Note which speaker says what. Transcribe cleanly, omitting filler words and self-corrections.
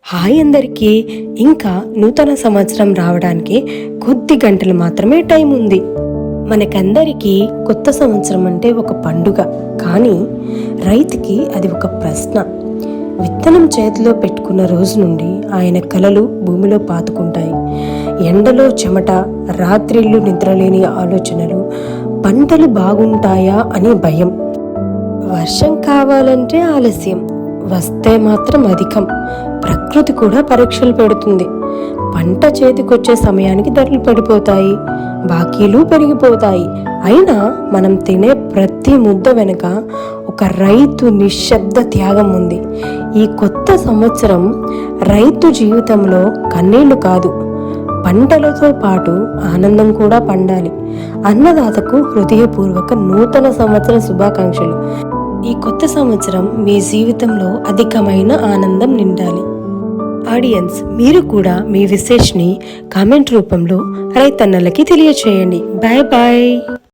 Speaker 1: Hi అందరికీ. ఇంకా నూతన సంవత్సరం రావడానికి కొద్ది గంటలు మాత్రమే టైం ఉంది. మనకందరికీ కొత్త సంవత్సరం అంటే ఒక పండుగ, కానీ రైతుకి అది ఒక ప్రశ్న. విత్తనం చేతిలో పెట్టుకున్న రోజు నుండి ఆయన కలలు భూమిలో పాతుకుంటాయి. ఎండలో చెమట, రాత్రిళ్ళు నిద్రలేని ఆలోచనలు, పంటలు బాగుంటాయా అనే భయం, వర్షం కావాలంటే ఆలస్యం, వస్తే మాత్రం అధికం. ప్రకృతి కూడా పరీక్షలు పెడుతుంది. పంట చేతికొచ్చే సమయానికి ధరలు పడిపోతాయి, బాకీలు పెరిగిపోతాయి. అయినా మనం తినే ప్రతి ముద్ద వెనుక ఒక రైతు నిశ్శబ్ద త్యాగం ఉంది. ఈ కొత్త సంవత్సరం రైతు జీవితంలో కన్నీళ్లు కాదు, పంటలతో పాటు ఆనందం కూడా పండాలి. అన్నదాతకు హృదయపూర్వక నూతన సంవత్సర శుభాకాంక్షలు. ఈ కొత్త సంవత్సరం మీ జీవితంలో అధికమైన ఆనందం నిండాలి. ఆడియన్స్, మీరు కూడా మీ విశేష్ని కామెంట్ రూపంలో రైతన్నలకి తెలియచేయండి. Bye bye.